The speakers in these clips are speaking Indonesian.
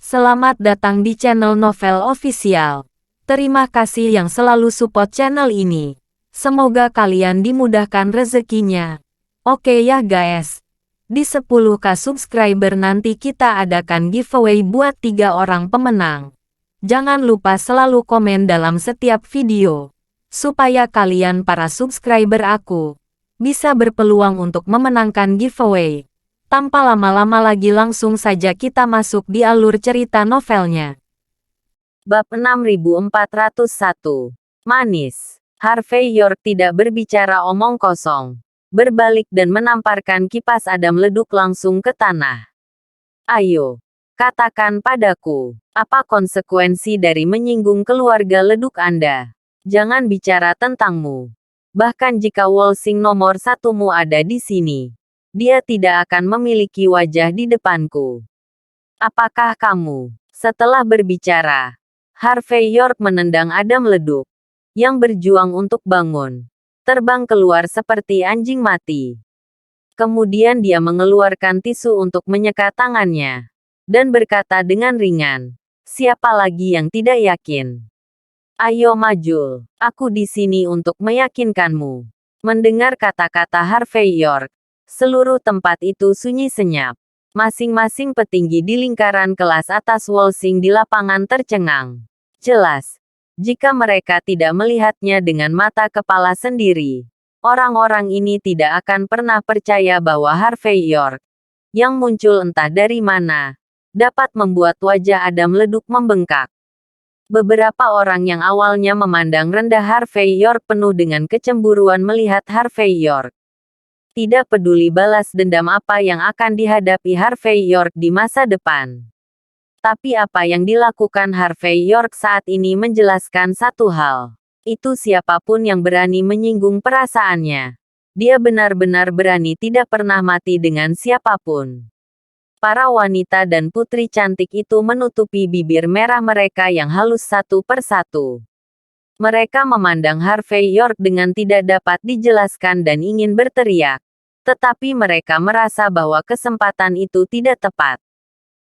Selamat datang di channel Novel Official. Terima kasih yang selalu support channel ini. Semoga kalian dimudahkan rezekinya. Oke ya guys. Di 10k subscriber nanti kita adakan giveaway buat 3 orang pemenang. Jangan lupa selalu komen dalam setiap video. Supaya kalian para subscriber aku bisa berpeluang untuk memenangkan giveaway. Tanpa lama-lama lagi langsung saja kita masuk di alur cerita novelnya. Bab 6401. Manis. Harvey York tidak berbicara omong kosong. Berbalik dan menamparkan kipas Adam leduk langsung ke tanah. Ayo, katakan padaku, apa konsekuensi dari menyinggung keluarga leduk Anda? Jangan bicara tentangmu. Bahkan jika Wolsing nomor satumu ada di sini, dia tidak akan memiliki wajah di depanku. Apakah kamu? Setelah berbicara, Harvey York menendang Adam leduk, yang berjuang untuk bangun, terbang keluar seperti anjing mati. Kemudian dia mengeluarkan tisu untuk menyeka tangannya, dan berkata dengan ringan, siapa lagi yang tidak yakin? Ayo maju, aku di sini untuk meyakinkanmu. Mendengar kata-kata Harvey York, seluruh tempat itu sunyi senyap. Masing-masing petinggi di lingkaran kelas atas Wolsing di lapangan tercengang. Jelas, jika mereka tidak melihatnya dengan mata kepala sendiri, orang-orang ini tidak akan pernah percaya bahwa Harvey York, yang muncul entah dari mana, dapat membuat wajah Adam leduk membengkak. Beberapa orang yang awalnya memandang rendah Harvey York penuh dengan kecemburuan melihat Harvey York. Tidak peduli balas dendam apa yang akan dihadapi Harvey York di masa depan. Tapi apa yang dilakukan Harvey York saat ini menjelaskan satu hal. Itu siapapun yang berani menyinggung perasaannya. Dia benar-benar berani tidak pernah mati dengan siapapun. Para wanita dan putri cantik itu menutupi bibir merah mereka yang halus satu persatu. Mereka memandang Harvey York dengan tidak dapat dijelaskan dan ingin berteriak. Tetapi mereka merasa bahwa kesempatan itu tidak tepat.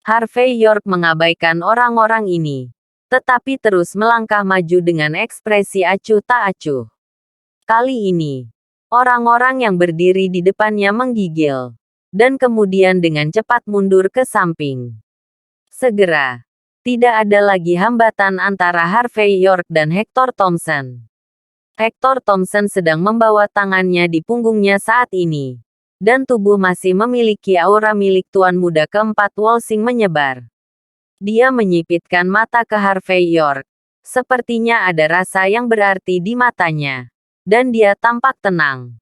Harvey York mengabaikan orang-orang ini. Tetapi terus melangkah maju dengan ekspresi acuh tak acuh. Kali ini, orang-orang yang berdiri di depannya menggigil. Dan kemudian dengan cepat mundur ke samping. Segera, tidak ada lagi hambatan antara Harvey York dan Hector Thompson. Hector Thompson sedang membawa tangannya di punggungnya saat ini. Dan tubuh masih memiliki aura milik tuan muda keempat Wolsing menyebar. Dia menyipitkan mata ke Harvey York. Sepertinya ada rasa yang berarti di matanya. Dan dia tampak tenang.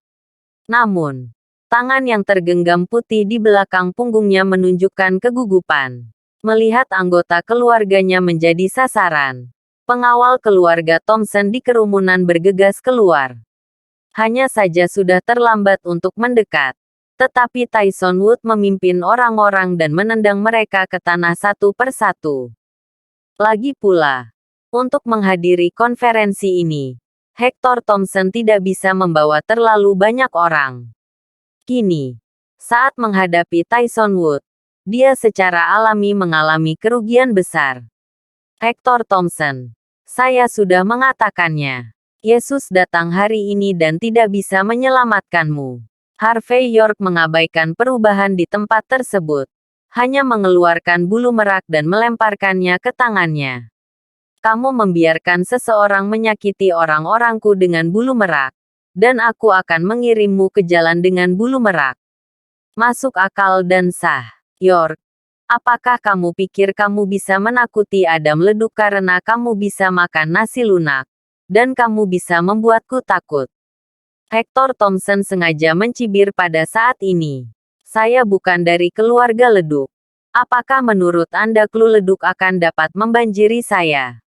Namun, tangan yang tergenggam putih di belakang punggungnya menunjukkan kegugupan. Melihat anggota keluarganya menjadi sasaran, pengawal keluarga Thompson di kerumunan bergegas keluar. Hanya saja sudah terlambat untuk mendekat. Tetapi Tyson Wood memimpin orang-orang dan menendang mereka ke tanah satu persatu. Lagi pula, untuk menghadiri konferensi ini, Hector Thompson tidak bisa membawa terlalu banyak orang. Kini, saat menghadapi Tyson Wood, dia secara alami mengalami kerugian besar. Hector Thompson, saya sudah mengatakannya. Yesus datang hari ini dan tidak bisa menyelamatkanmu. Harvey York mengabaikan perubahan di tempat tersebut. Hanya mengeluarkan bulu merak dan melemparkannya ke tangannya. Kamu membiarkan seseorang menyakiti orang-orangku dengan bulu merak. Dan aku akan mengirimmu ke jalan dengan bulu merak. Masuk akal dan sah. York, apakah kamu pikir kamu bisa menakuti Adam leduk karena kamu bisa makan nasi lunak? Dan kamu bisa membuatku takut? Hector Thompson sengaja mencibir pada saat ini. Saya bukan dari keluarga leduk. Apakah menurut Anda klu leduk akan dapat membanjiri saya?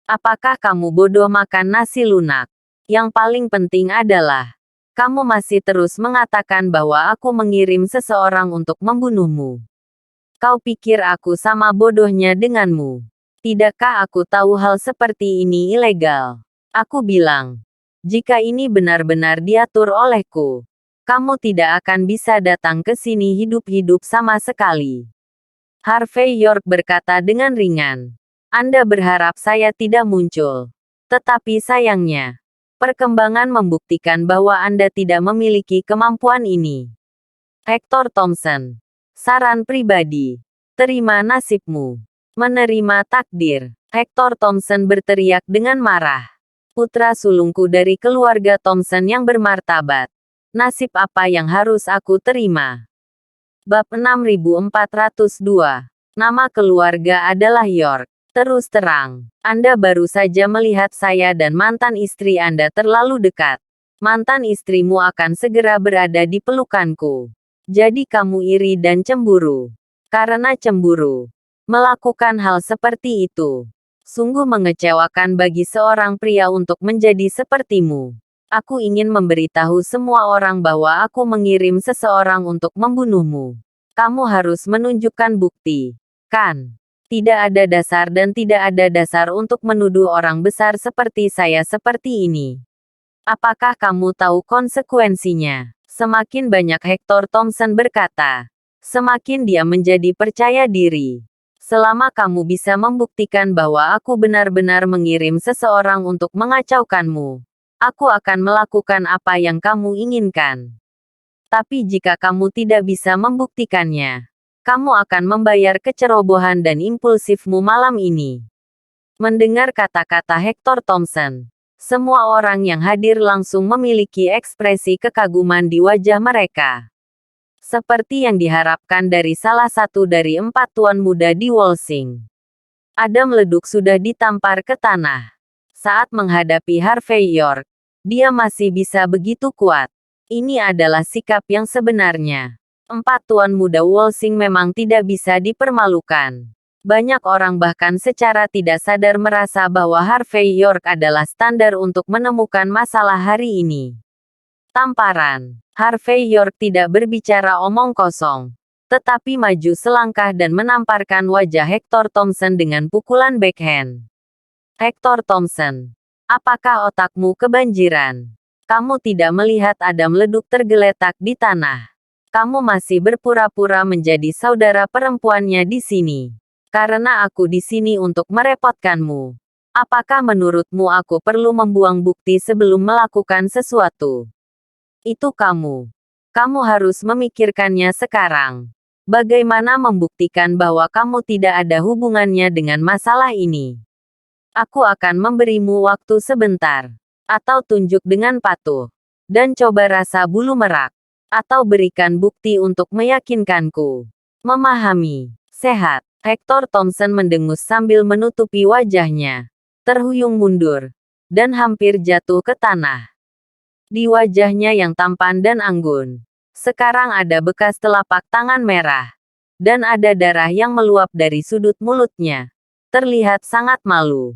Apakah kamu bodoh makan nasi lunak? Yang paling penting adalah, kamu masih terus mengatakan bahwa aku mengirim seseorang untuk membunuhmu. Kau pikir aku sama bodohnya denganmu? Tidakkah aku tahu hal seperti ini ilegal? Aku bilang, jika ini benar-benar diatur olehku, kamu tidak akan bisa datang ke sini hidup-hidup sama sekali. Harvey York berkata dengan ringan. Anda berharap saya tidak muncul. Tetapi sayangnya, perkembangan membuktikan bahwa Anda tidak memiliki kemampuan ini. Hector Thompson. Saran pribadi. Terima nasibmu. Menerima takdir. Hector Thompson berteriak dengan marah. Putra sulungku dari keluarga Thompson yang bermartabat. Nasib apa yang harus aku terima? Bab 6402. Nama keluarga adalah York. Terus terang, Anda baru saja melihat saya dan mantan istri Anda terlalu dekat. Mantan istrimu akan segera berada di pelukanku. Jadi kamu iri dan cemburu. Karena cemburu, melakukan hal seperti itu sungguh mengecewakan bagi seorang pria untuk menjadi sepertimu. Aku ingin memberitahu semua orang bahwa aku mengirim seseorang untuk membunuhmu. Kamu harus menunjukkan bukti, kan? Tidak ada dasar dan tidak ada dasar untuk menuduh orang besar seperti saya seperti ini. Apakah kamu tahu konsekuensinya? Semakin banyak Hector Thompson berkata, semakin dia menjadi percaya diri. Selama kamu bisa membuktikan bahwa aku benar-benar mengirim seseorang untuk mengacaukanmu, aku akan melakukan apa yang kamu inginkan. Tapi jika kamu tidak bisa membuktikannya, kamu akan membayar kecerobohan dan impulsifmu malam ini. Mendengar kata-kata Hector Thompson, semua orang yang hadir langsung memiliki ekspresi kekaguman di wajah mereka. Seperti yang diharapkan dari salah satu dari 4 tuan muda di Walsing. Adam Leduk sudah ditampar ke tanah. Saat menghadapi Harvey York, dia masih bisa begitu kuat. Ini adalah sikap yang sebenarnya. 4 tuan muda Walsing memang tidak bisa dipermalukan. Banyak orang bahkan secara tidak sadar merasa bahwa Harvey York adalah standar untuk menemukan masalah hari ini. Tamparan. Harvey York tidak berbicara omong kosong, tetapi maju selangkah dan menamparkan wajah Hector Thompson dengan pukulan backhand. Hector Thompson, apakah otakmu kebanjiran? Kamu tidak melihat Adam Leduk tergeletak di tanah. Kamu masih berpura-pura menjadi saudara perempuannya di sini. Karena aku di sini untuk merepotkanmu. Apakah menurutmu aku perlu membuang bukti sebelum melakukan sesuatu? Itu kamu. Kamu harus memikirkannya sekarang. Bagaimana membuktikan bahwa kamu tidak ada hubungannya dengan masalah ini? Aku akan memberimu waktu sebentar. Atau tunjuk dengan patuh. Dan coba rasa bulu merak. Atau berikan bukti untuk meyakinkanku. Memahami. Sehat. Hector Thompson mendengus sambil menutupi wajahnya. Terhuyung mundur. Dan hampir jatuh ke tanah. Di wajahnya yang tampan dan anggun. Sekarang ada bekas telapak tangan merah. Dan ada darah yang meluap dari sudut mulutnya. Terlihat sangat malu.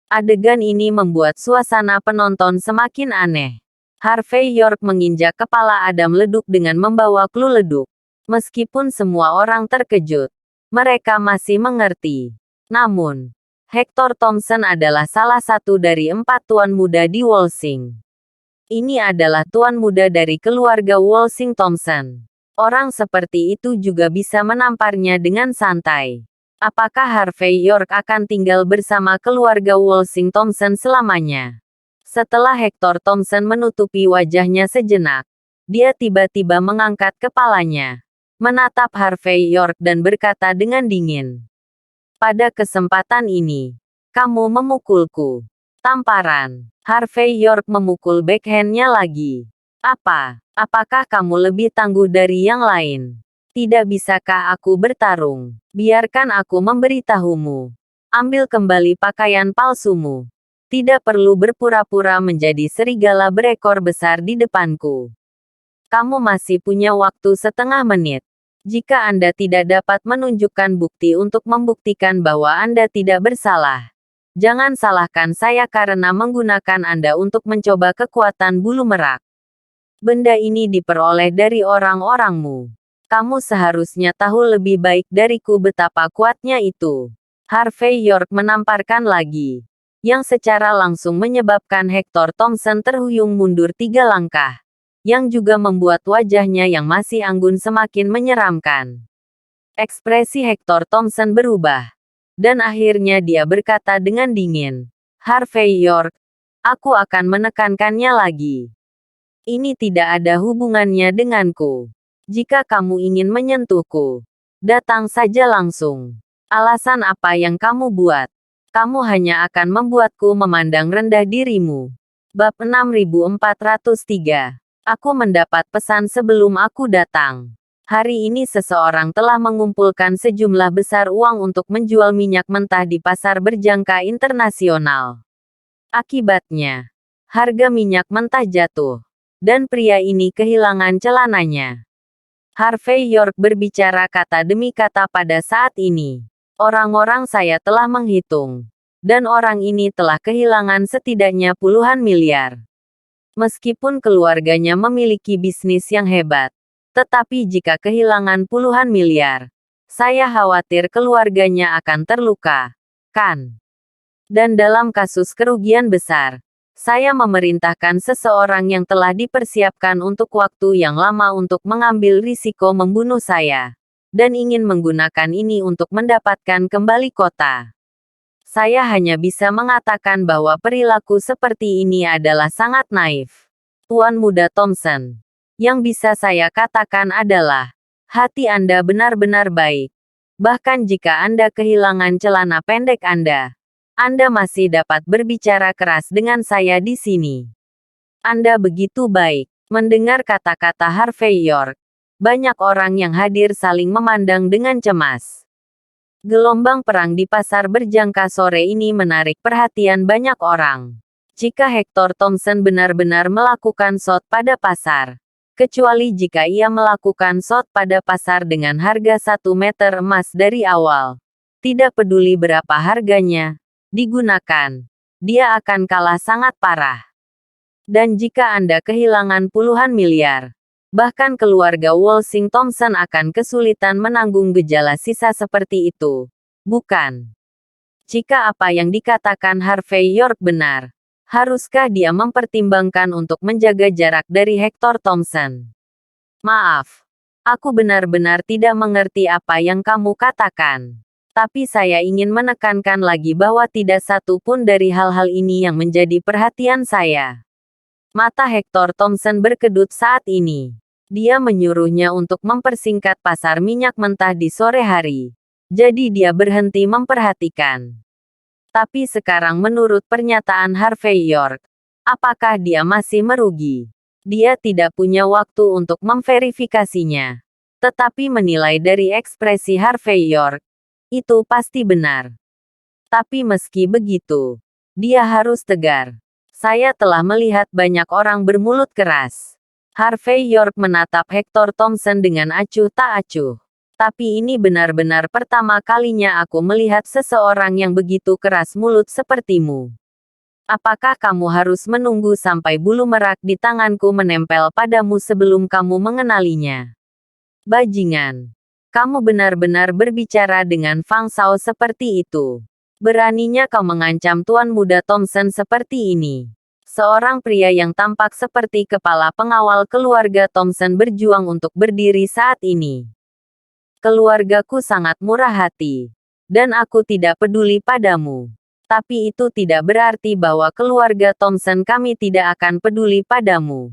Adegan ini membuat suasana penonton semakin aneh. Harvey York menginjak kepala Adam Leduk dengan membawa klu leduk. Meskipun semua orang terkejut, mereka masih mengerti. Namun, Hector Thompson adalah salah satu dari 4 tuan muda di Walsing. Ini adalah tuan muda dari keluarga Walsing Thompson. Orang seperti itu juga bisa menamparnya dengan santai. Apakah Harvey York akan tinggal bersama keluarga Walsing Thompson selamanya? Setelah Hector Thompson menutupi wajahnya sejenak, dia tiba-tiba mengangkat kepalanya, menatap Harvey York dan berkata dengan dingin. Pada kesempatan ini, kamu memukulku. Tamparan. Harvey York memukul backhandnya lagi. Apakah kamu lebih tangguh dari yang lain? Tidak bisakah aku bertarung? Biarkan aku memberitahumu. Ambil kembali pakaian palsumu. Tidak perlu berpura-pura menjadi serigala berekor besar di depanku. Kamu masih punya waktu setengah menit. Jika Anda tidak dapat menunjukkan bukti untuk membuktikan bahwa Anda tidak bersalah, jangan salahkan saya karena menggunakan Anda untuk mencoba kekuatan bulu merak. Benda ini diperoleh dari orang-orangmu. Kamu seharusnya tahu lebih baik dariku betapa kuatnya itu. Harvey York menamparkan lagi, yang secara langsung menyebabkan Hector Thompson terhuyung mundur 3 langkah, yang juga membuat wajahnya yang masih anggun semakin menyeramkan. Ekspresi Hector Thompson berubah. Dan akhirnya dia berkata dengan dingin, Harvey York, aku akan menekankannya lagi. Ini tidak ada hubungannya denganku. Jika kamu ingin menyentuhku, datang saja langsung. Alasan apa yang kamu buat? Kamu hanya akan membuatku memandang rendah dirimu. Bab 6403. Aku mendapat pesan sebelum aku datang. Hari ini seseorang telah mengumpulkan sejumlah besar uang untuk menjual minyak mentah di pasar berjangka internasional. Akibatnya, harga minyak mentah jatuh. Dan pria ini kehilangan celananya. Harvey York berbicara kata demi kata pada saat ini. Orang-orang saya telah menghitung. Dan orang ini telah kehilangan setidaknya puluhan miliar. Meskipun keluarganya memiliki bisnis yang hebat. Tetapi jika kehilangan puluhan miliar, saya khawatir keluarganya akan terluka, kan? Dan dalam kasus kerugian besar, saya memerintahkan seseorang yang telah dipersiapkan untuk waktu yang lama untuk mengambil risiko membunuh saya, dan ingin menggunakan ini untuk mendapatkan kembali kota. Saya hanya bisa mengatakan bahwa perilaku seperti ini adalah sangat naif. Tuan Muda Thompson. Yang bisa saya katakan adalah, hati Anda benar-benar baik. Bahkan jika Anda kehilangan celana pendek Anda masih dapat berbicara keras dengan saya di sini. Anda begitu baik. Mendengar kata-kata Harvey York, banyak orang yang hadir saling memandang dengan cemas. Gelombang perang di pasar berjangka sore ini menarik perhatian banyak orang. Jika Hector Thompson benar-benar melakukan shot pada pasar, kecuali jika ia melakukan shot pada pasar dengan harga 1 meter emas dari awal, tidak peduli berapa harganya digunakan, dia akan kalah sangat parah. Dan jika Anda kehilangan puluhan miliar, bahkan keluarga Walsing Thompson akan kesulitan menanggung gejala sisa seperti itu. Bukan? Jika apa yang dikatakan Harvey York benar, haruskah dia mempertimbangkan untuk menjaga jarak dari Hector Thompson? Maaf, aku benar-benar tidak mengerti apa yang kamu katakan. Tapi saya ingin menekankan lagi bahwa tidak satu pun dari hal-hal ini yang menjadi perhatian saya. Mata Hector Thompson berkedut saat ini. Dia menyuruhnya untuk mempersingkat pasar minyak mentah di sore hari. Jadi dia berhenti memperhatikan. Tapi sekarang menurut pernyataan Harvey York, apakah dia masih merugi? Dia tidak punya waktu untuk memverifikasinya. Tetapi menilai dari ekspresi Harvey York, itu pasti benar. Tapi meski begitu, dia harus tegar. Saya telah melihat banyak orang bermulut keras. Harvey York menatap Hector Thompson dengan acuh tak acuh. Tapi ini benar-benar pertama kalinya aku melihat seseorang yang begitu keras mulut sepertimu. Apakah kamu harus menunggu sampai bulu merak di tanganku menempel padamu sebelum kamu mengenalinya? Bajingan. Kamu benar-benar berbicara dengan Fang Shao seperti itu. Beraninya kau mengancam Tuan Muda Thompson seperti ini. Seorang pria yang tampak seperti kepala pengawal keluarga Thompson berjuang untuk berdiri saat ini. Keluargaku sangat murah hati. Dan aku tidak peduli padamu. Tapi itu tidak berarti bahwa keluarga Thompson kami tidak akan peduli padamu.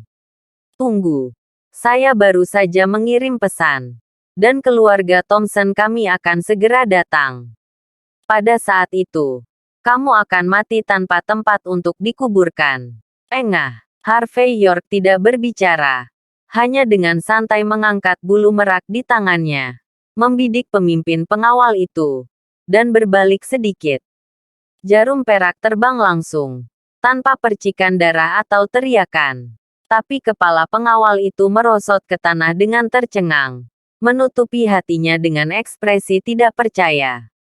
Tunggu. Saya baru saja mengirim pesan. Dan keluarga Thompson kami akan segera datang. Pada saat itu, kamu akan mati tanpa tempat untuk dikuburkan. Engah, Harvey York tidak berbicara. Hanya dengan santai mengangkat bulu merak di tangannya. Membidik pemimpin pengawal itu. Dan berbalik sedikit. Jarum perak terbang langsung. Tanpa percikan darah atau teriakan. Tapi kepala pengawal itu merosot ke tanah dengan tercengang. Menutupi hatinya dengan ekspresi tidak percaya.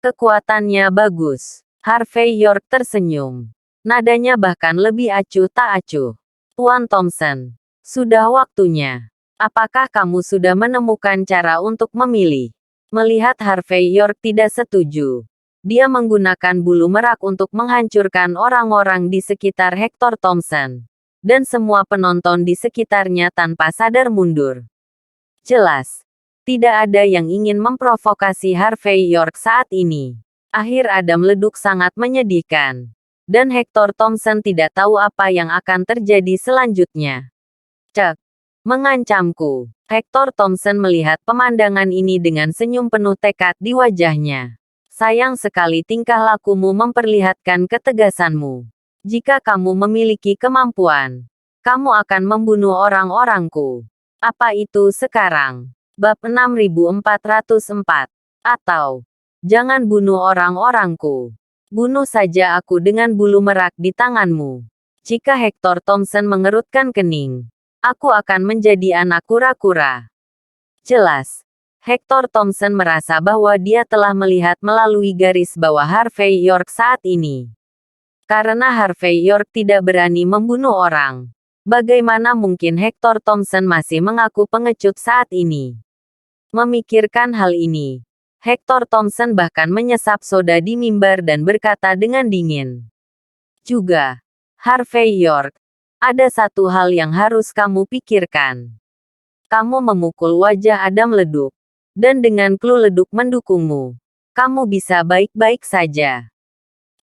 Kekuatannya bagus. Harvey York tersenyum. Nadanya bahkan lebih acuh tak acuh. Tuan Thompson, sudah waktunya. Apakah kamu sudah menemukan cara untuk memilih? Melihat Harvey York tidak setuju. Dia menggunakan bulu merak untuk menghancurkan orang-orang di sekitar Hector Thompson. Dan semua penonton di sekitarnya tanpa sadar mundur. Jelas. Tidak ada yang ingin memprovokasi Harvey York saat ini. Akhir ada meleduk sangat menyedihkan. Dan Hector Thompson tidak tahu apa yang akan terjadi selanjutnya. Cek. Mengancamku. Hector Thompson melihat pemandangan ini dengan senyum penuh tekad di wajahnya. Sayang sekali tingkah lakumu memperlihatkan ketegasanmu. Jika kamu memiliki kemampuan, kamu akan membunuh orang-orangku. Apa itu sekarang? Bab 6404. Atau, jangan bunuh orang-orangku. Bunuh saja aku dengan bulu merak di tanganmu. Jika Hector Thompson mengerutkan kening, aku akan menjadi anak kura-kura. Jelas, Hector Thompson merasa bahwa dia telah melihat melalui garis bawah Harvey York saat ini. Karena Harvey York tidak berani membunuh orang, bagaimana mungkin Hector Thompson masih mengaku pengecut saat ini? Memikirkan hal ini, Hector Thompson bahkan menyesap soda di mimbar dan berkata dengan dingin. Juga, Harvey York, ada satu hal yang harus kamu pikirkan. Kamu memukul wajah Adam Leduk. Dan dengan klu leduk mendukungmu, kamu bisa baik-baik saja.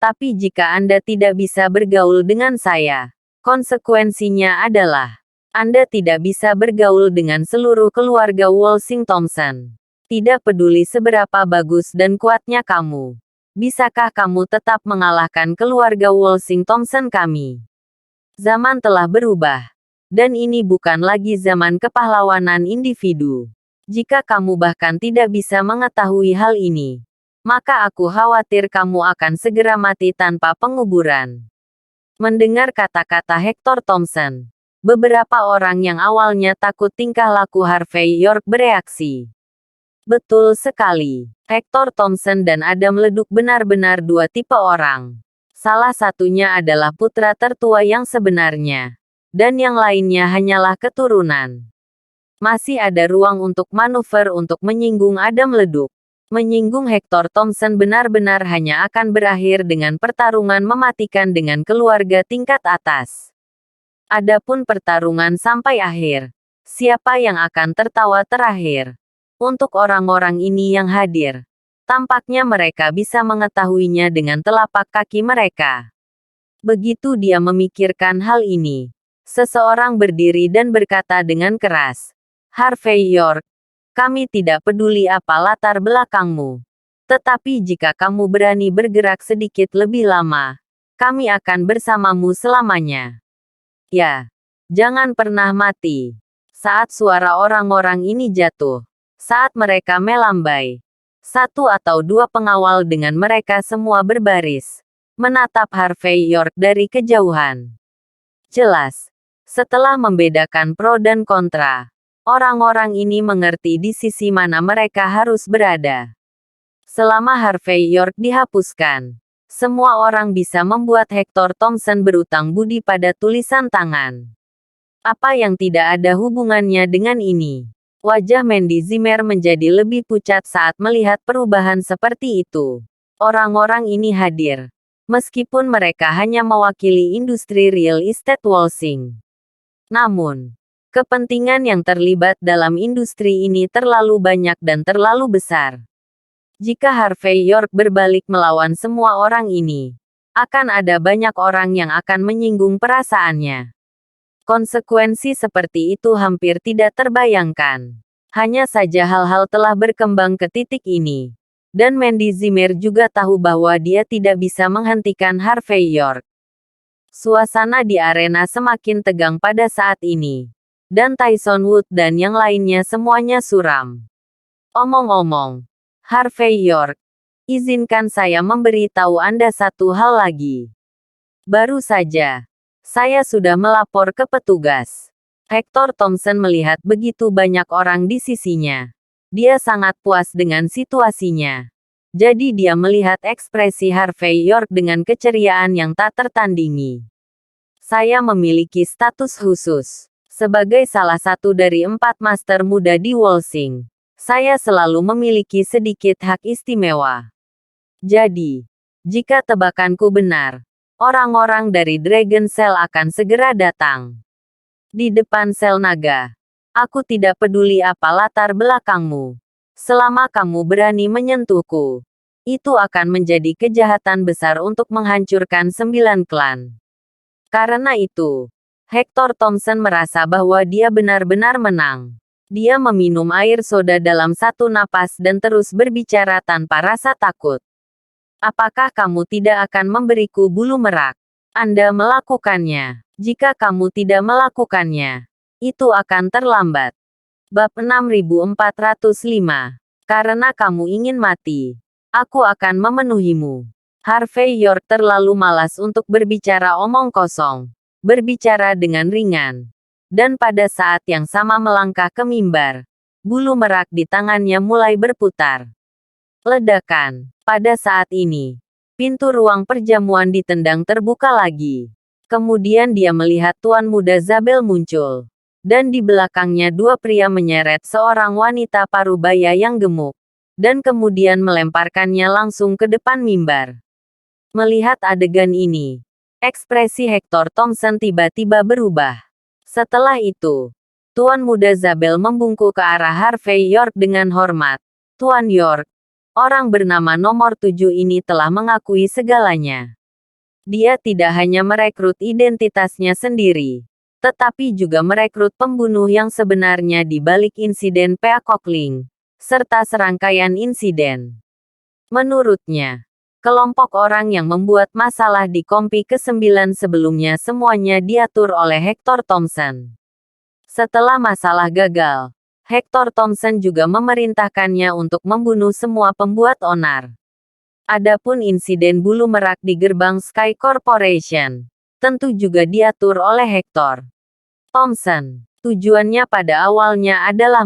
Tapi jika Anda tidak bisa bergaul dengan saya, konsekuensinya adalah Anda tidak bisa bergaul dengan seluruh keluarga Walsing Thompson. Tidak peduli seberapa bagus dan kuatnya kamu. Bisakah kamu tetap mengalahkan keluarga Walsing Thompson kami? Zaman telah berubah. Dan ini bukan lagi zaman kepahlawanan individu. Jika kamu bahkan tidak bisa mengetahui hal ini, maka aku khawatir kamu akan segera mati tanpa penguburan. Mendengar kata-kata Hector Thompson, beberapa orang yang awalnya takut tingkah laku Harvey York bereaksi. Betul sekali. Hector Thompson dan Adam Leduk benar-benar dua tipe orang. Salah satunya adalah putra tertua yang sebenarnya. Dan yang lainnya hanyalah keturunan. Masih ada ruang untuk manuver untuk menyinggung Adam Leduk. Menyinggung Hector Thompson benar-benar hanya akan berakhir dengan pertarungan mematikan dengan keluarga tingkat atas. Adapun pertarungan sampai akhir, siapa yang akan tertawa terakhir? Untuk orang-orang ini yang hadir, tampaknya mereka bisa mengetahuinya dengan telapak kaki mereka. Begitu dia memikirkan hal ini, seseorang berdiri dan berkata dengan keras, Harvey York, kami tidak peduli apa latar belakangmu. Tetapi jika kamu berani bergerak sedikit lebih lama, kami akan bersamamu selamanya. Ya, jangan pernah mati. Saat suara orang-orang ini jatuh, saat mereka melambai, satu atau dua pengawal dengan mereka semua berbaris, menatap Harvey York dari kejauhan. Jelas, setelah membedakan pro dan kontra, orang-orang ini mengerti di sisi mana mereka harus berada. Selama Harvey York dihapuskan, semua orang bisa membuat Hector Thompson berutang budi pada tulisan tangan. Apa yang tidak ada hubungannya dengan ini? Wajah Mandy Zimmer menjadi lebih pucat saat melihat perubahan seperti itu. Orang-orang ini hadir, meskipun mereka hanya mewakili industri real estate Walsing. Namun, kepentingan yang terlibat dalam industri ini terlalu banyak dan terlalu besar. Jika Harvey York berbalik melawan semua orang ini, akan ada banyak orang yang akan menyinggung perasaannya. Konsekuensi seperti itu hampir tidak terbayangkan. Hanya saja hal-hal telah berkembang ke titik ini. Dan Mandy Zimmer juga tahu bahwa dia tidak bisa menghentikan Harvey York. Suasana di arena semakin tegang pada saat ini. Dan Tyson Wood dan yang lainnya semuanya suram. Omong-omong, Harvey York, izinkan saya memberitahu Anda satu hal lagi. Baru saja, saya sudah melapor ke petugas. Hector Thompson melihat begitu banyak orang di sisinya. Dia sangat puas dengan situasinya. Jadi dia melihat ekspresi Harvey York dengan keceriaan yang tak tertandingi. Saya memiliki status khusus. Sebagai salah satu dari 4 master muda di Walsing, saya selalu memiliki sedikit hak istimewa. Jadi, jika tebakanku benar, orang-orang dari Dragon Cell akan segera datang. Di depan sel naga, Aku tidak peduli apa latar belakangmu. Selama kamu berani menyentuhku, itu akan menjadi kejahatan besar untuk menghancurkan 9 klan. Karena itu, Hector Thompson merasa bahwa dia benar-benar menang. Dia meminum air soda dalam satu napas dan terus berbicara tanpa rasa takut. Apakah kamu tidak akan memberiku bulu merak? Anda melakukannya. Jika kamu tidak melakukannya, itu akan terlambat. Bab 6405. Karena kamu ingin mati, aku akan memenuhimu. Harvey York terlalu malas untuk berbicara omong kosong. Berbicara dengan ringan. Dan pada saat yang sama melangkah ke mimbar, bulu merak di tangannya mulai berputar. Ledakan. Pada saat ini, pintu ruang perjamuan ditendang terbuka lagi. Kemudian dia melihat Tuan Muda Zabel muncul. Dan di belakangnya dua pria menyeret seorang wanita parubaya yang gemuk. Dan kemudian melemparkannya langsung ke depan mimbar. Melihat adegan ini, ekspresi Hector Thompson tiba-tiba berubah. Setelah itu, Tuan Muda Zabel membungkuk ke arah Harvey York dengan hormat. Tuan York, orang bernama nomor 7 ini telah mengakui segalanya. Dia tidak hanya merekrut identitasnya sendiri, tetapi juga merekrut pembunuh yang sebenarnya di balik insiden Peacock Link, serta serangkaian insiden. Menurutnya, kelompok orang yang membuat masalah di Kompi ke-9 sebelumnya semuanya diatur oleh Hector Thompson. Setelah masalah gagal, Hector Thompson juga memerintahkannya untuk membunuh semua pembuat onar. Adapun insiden bulu merak di gerbang Sky Corporation, tentu juga diatur oleh Hector Thompson. Tujuannya pada awalnya adalah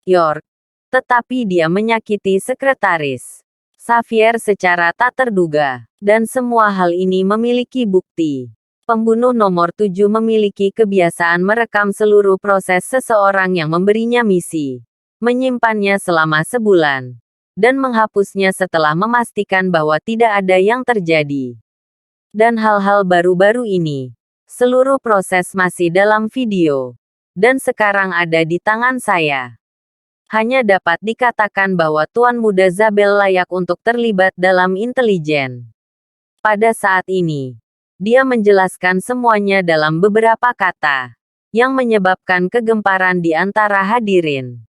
York, tetapi dia menyakiti sekretaris Xavier secara tak terduga, dan semua hal ini memiliki bukti. Pembunuh nomor 7 memiliki kebiasaan merekam seluruh proses seseorang yang memberinya misi, menyimpannya selama sebulan, dan menghapusnya setelah memastikan bahwa tidak ada yang terjadi. Dan hal-hal baru-baru ini, seluruh proses masih dalam video, dan sekarang ada di tangan saya. Hanya dapat dikatakan bahwa Tuan Muda Zabel layak untuk terlibat dalam intelijen. Pada saat ini, dia menjelaskan semuanya dalam beberapa kata, yang menyebabkan kegemparan di antara hadirin.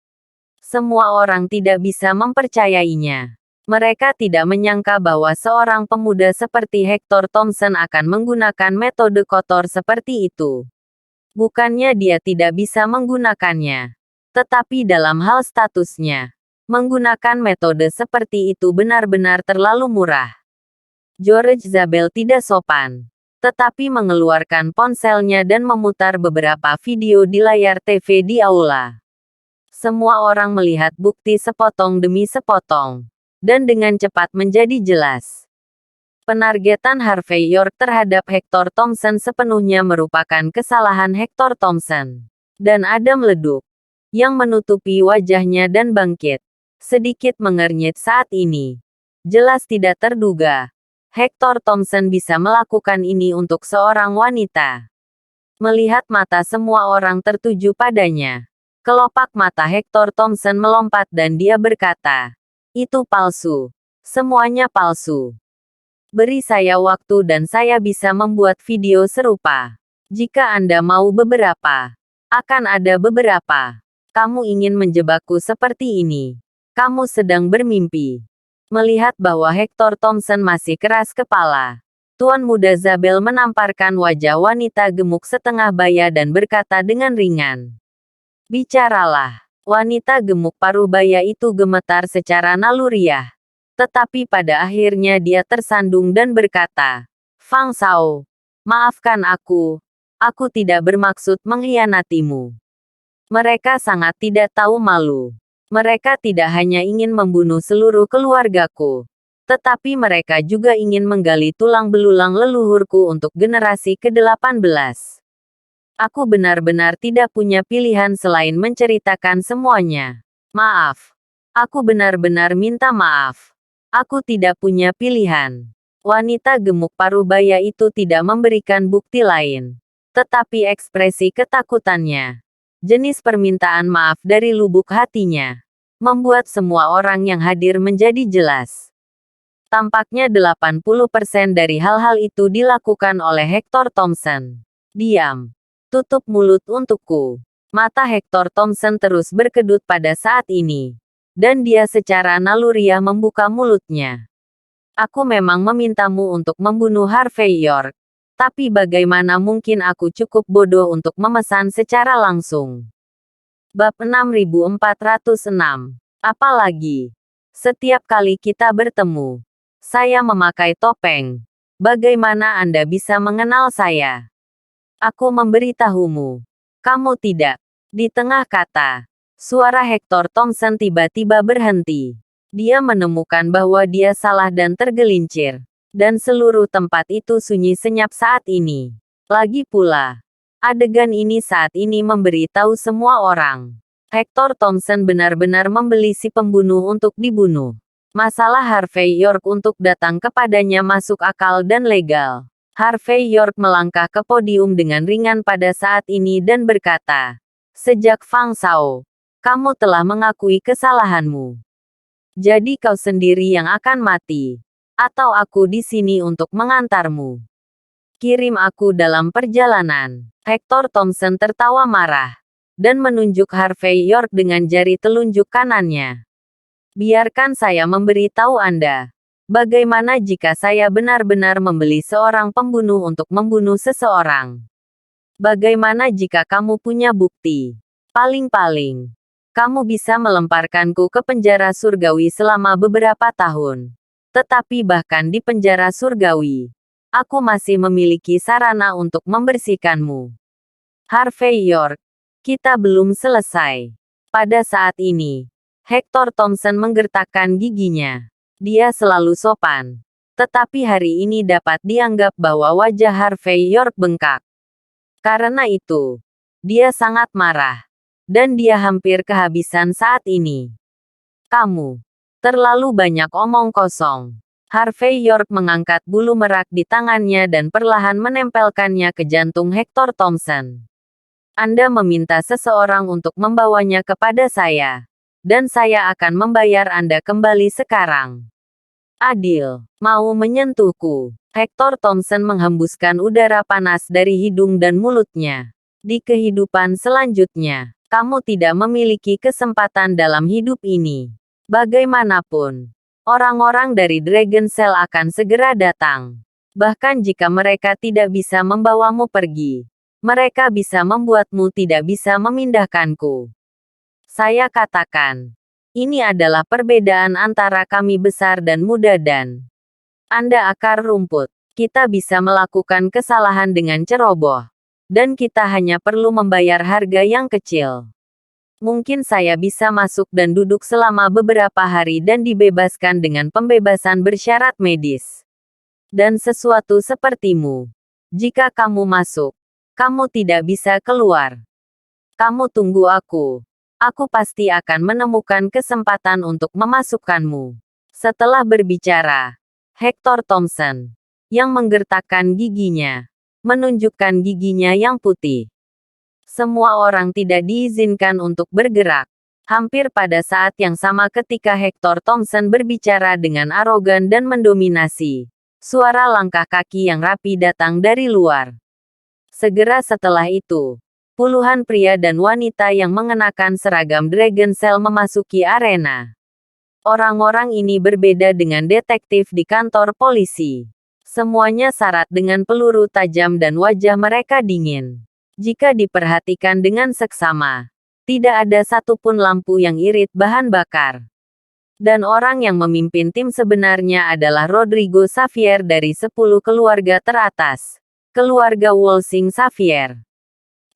Semua orang tidak bisa mempercayainya. Mereka tidak menyangka bahwa seorang pemuda seperti Hector Thompson akan menggunakan metode kotor seperti itu. Bukannya dia tidak bisa menggunakannya, tetapi dalam hal statusnya, menggunakan metode seperti itu benar-benar terlalu murah. George Zabel tidak sopan, tetapi mengeluarkan ponselnya dan memutar beberapa video di layar TV di aula. Semua orang melihat bukti sepotong demi sepotong, dan dengan cepat menjadi jelas. Penargetan Harvey York terhadap Hector Thompson sepenuhnya merupakan kesalahan Hector Thompson. Dan ada meleduk, yang menutupi wajahnya dan bangkit, sedikit mengernyit saat ini. Jelas tidak terduga, Hector Thompson bisa melakukan ini untuk seorang wanita. Melihat mata semua orang tertuju padanya, kelopak mata Hector Thompson melompat dan dia berkata, "Itu palsu. Semuanya palsu. Beri saya waktu dan saya bisa membuat video serupa. Jika Anda mau beberapa, akan ada beberapa. Kamu ingin menjebakku seperti ini. Kamu sedang bermimpi." Melihat bahwa Hector Thompson masih keras kepala, Tuan Muda Zabel menamparkan wajah wanita gemuk setengah baya dan berkata dengan ringan, "Bicaralah." Wanita gemuk parubaya itu gemetar secara naluriah. Tetapi pada akhirnya dia tersandung dan berkata, "Fang Shao, maafkan aku tidak bermaksud mengkhianatimu." Mereka sangat tidak tahu malu. Mereka tidak hanya ingin membunuh seluruh keluargaku, tetapi mereka juga ingin menggali tulang belulang leluhurku untuk generasi ke-18. Aku benar-benar tidak punya pilihan selain menceritakan semuanya. Maaf. Aku benar-benar minta maaf. Aku tidak punya pilihan. Wanita gemuk parubaya itu tidak memberikan bukti lain, tetapi ekspresi ketakutannya Jenis permintaan maaf dari lubuk hatinya membuat semua orang yang hadir menjadi jelas. Tampaknya 80% dari hal-hal itu dilakukan oleh Hector Thompson. Diam. Tutup mulut untukku. Mata Hector Thompson terus berkedut pada saat ini. Dan dia secara naluriah membuka mulutnya. Aku memang memintamu untuk membunuh Harvey York. Tapi bagaimana mungkin aku cukup bodoh untuk memesan secara langsung? Bab 6406. Apalagi, setiap kali kita bertemu, saya memakai topeng. Bagaimana Anda bisa mengenal saya? Aku memberitahumu. Kamu tidak. Di tengah kata, suara Hector Thompson tiba-tiba berhenti. Dia menemukan bahwa dia salah dan tergelincir. Dan seluruh tempat itu sunyi senyap saat ini. Lagi pula, adegan ini saat ini memberitahu semua orang. Hector Thompson benar-benar membeli si pembunuh untuk dibunuh. Masalah Harvey York untuk datang kepadanya masuk akal dan legal. Harvey York melangkah ke podium dengan ringan pada saat ini dan berkata, "Sejak Fang Shao, kamu telah mengakui kesalahanmu. Jadi kau sendiri yang akan mati. Atau aku di sini untuk mengantarmu. Kirim aku dalam perjalanan." Hector Thompson tertawa marah. Dan menunjuk Harvey York dengan jari telunjuk kanannya. "Biarkan saya memberitahu Anda. Bagaimana jika saya benar-benar membeli seorang pembunuh untuk membunuh seseorang? Bagaimana jika kamu punya bukti? Paling-paling, kamu bisa melemparkanku ke penjara surgawi selama beberapa tahun. Tetapi bahkan di penjara surgawi, aku masih memiliki sarana untuk membersihkanmu. Harvey York, kita belum selesai." Pada saat ini, Hector Thompson menggertakkan giginya. Dia selalu sopan. Tetapi hari ini dapat dianggap bahwa wajah Harvey York bengkak. Karena itu, dia sangat marah. Dan dia hampir kehabisan saat ini. "Kamu terlalu banyak omong kosong." Harvey York mengangkat bulu merak di tangannya dan perlahan menempelkannya ke jantung Hector Thompson. "Anda meminta seseorang untuk membawanya kepada saya. Dan saya akan membayar Anda kembali sekarang. Adil, mau menyentuhku?" Hector Thompson menghembuskan udara panas dari hidung dan mulutnya. "Di kehidupan selanjutnya, kamu tidak memiliki kesempatan dalam hidup ini. Bagaimanapun, orang-orang dari Dragon Cell akan segera datang. Bahkan jika mereka tidak bisa membawamu pergi, mereka bisa membuatmu tidak bisa memindahkanku." Saya katakan, ini adalah perbedaan antara kami besar dan muda dan Anda akar rumput. Kita bisa melakukan kesalahan dengan ceroboh. Dan kita hanya perlu membayar harga yang kecil. Mungkin saya bisa masuk dan duduk selama beberapa hari dan dibebaskan dengan pembebasan bersyarat medis. Dan sesuatu sepertimu. Jika kamu masuk, kamu tidak bisa keluar. Kamu tunggu aku. Aku pasti akan menemukan kesempatan untuk memasukkanmu. Setelah berbicara, Hector Thompson, yang menggertakkan giginya, menunjukkan giginya yang putih. Semua orang tidak diizinkan untuk bergerak. Hampir pada saat yang sama ketika Hector Thompson berbicara dengan arogan dan mendominasi, suara langkah kaki yang rapi datang dari luar. Segera setelah itu, puluhan pria dan wanita yang mengenakan seragam Dragon Cell memasuki arena. Orang-orang ini berbeda dengan detektif di kantor polisi. Semuanya syarat dengan peluru tajam dan wajah mereka dingin. Jika diperhatikan dengan seksama, tidak ada satupun lampu yang irit bahan bakar. Dan orang yang memimpin tim sebenarnya adalah Rodrigo Xavier dari 10 keluarga teratas. Keluarga Wolsing Xavier.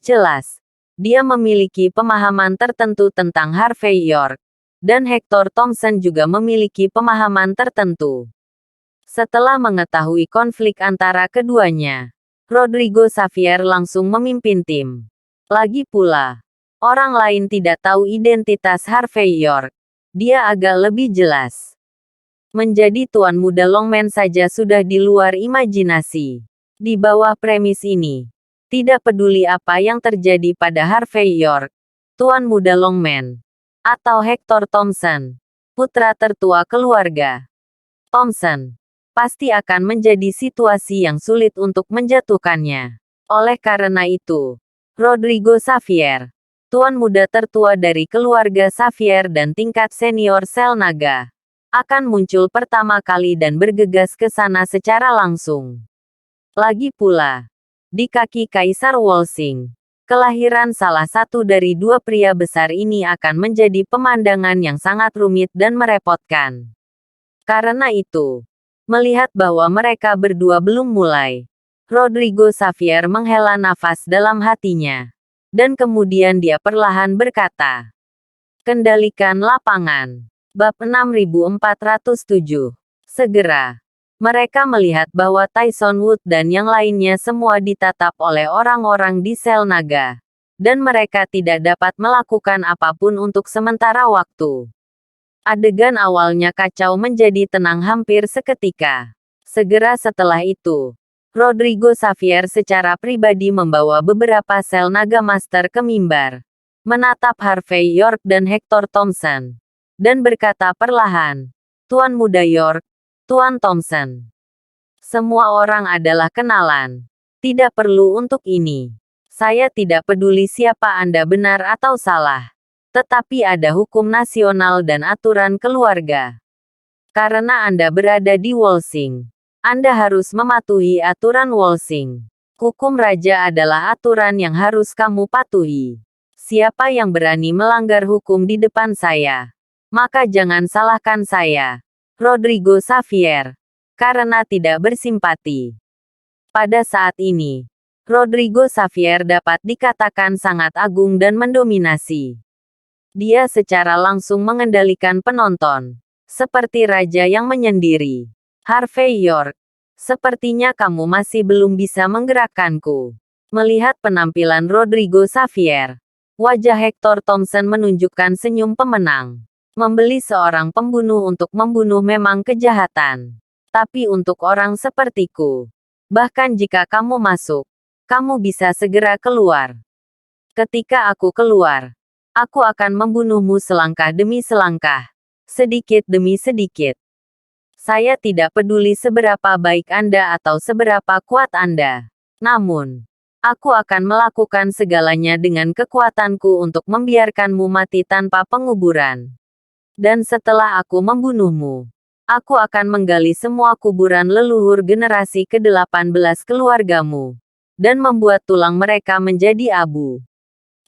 Jelas, dia memiliki pemahaman tertentu tentang Harvey York. Dan Hector Thompson juga memiliki pemahaman tertentu. Setelah mengetahui konflik antara keduanya, Rodrigo Xavier langsung memimpin tim. Lagi pula, orang lain tidak tahu identitas Harvey York. Dia agak lebih jelas. Menjadi tuan muda Longman saja sudah di luar imajinasi. Di bawah premis ini, tidak peduli apa yang terjadi pada Harvey York, Tuan Muda Longman, atau Hector Thompson, putra tertua keluarga Thompson, pasti akan menjadi situasi yang sulit untuk menjatuhkannya. Oleh karena itu, Rodrigo Xavier, Tuan Muda tertua dari keluarga Xavier dan tingkat senior sel naga, akan muncul pertama kali dan bergegas ke sana secara langsung. Lagi pula, di kaki Kaisar Wolsing, kelahiran salah satu dari dua pria besar ini akan menjadi pemandangan yang sangat rumit dan merepotkan. Karena itu, melihat bahwa mereka berdua belum mulai, Rodrigo Xavier menghela nafas dalam hatinya. Dan kemudian dia perlahan berkata, "Kendalikan lapangan." Bab 6407. Segera, mereka melihat bahwa Tyson Wood dan yang lainnya semua ditatap oleh orang-orang di sel naga. Dan mereka tidak dapat melakukan apapun untuk sementara waktu. Adegan awalnya kacau menjadi tenang hampir seketika. Segera setelah itu, Rodrigo Xavier secara pribadi membawa beberapa sel naga master ke mimbar, menatap Harvey York dan Hector Thompson, dan berkata perlahan, "Tuan Muda York, Tuan Thompson. Semua orang adalah kenalan. Tidak perlu untuk ini. Saya tidak peduli siapa Anda benar atau salah. Tetapi ada hukum nasional dan aturan keluarga. Karena Anda berada di Wolsing, Anda harus mematuhi aturan Wolsing. Hukum raja adalah aturan yang harus kamu patuhi. Siapa yang berani melanggar hukum di depan saya, maka jangan salahkan saya, Rodrigo Xavier, karena tidak bersimpati." Pada saat ini, Rodrigo Xavier dapat dikatakan sangat agung dan mendominasi. Dia secara langsung mengendalikan penonton, seperti raja yang menyendiri. "Harvey York, sepertinya kamu masih belum bisa menggerakkanku." Melihat penampilan Rodrigo Xavier, wajah Hector Thompson menunjukkan senyum pemenang. Membeli seorang pembunuh untuk membunuh memang kejahatan. Tapi untuk orang sepertiku, bahkan jika kamu masuk, kamu bisa segera keluar. Ketika aku keluar, aku akan membunuhmu selangkah demi selangkah, sedikit demi sedikit. Saya tidak peduli seberapa baik Anda atau seberapa kuat Anda. Namun, aku akan melakukan segalanya dengan kekuatanku untuk membiarkanmu mati tanpa penguburan. Dan setelah aku membunuhmu, aku akan menggali semua kuburan leluhur generasi ke-18 keluargamu, dan membuat tulang mereka menjadi abu.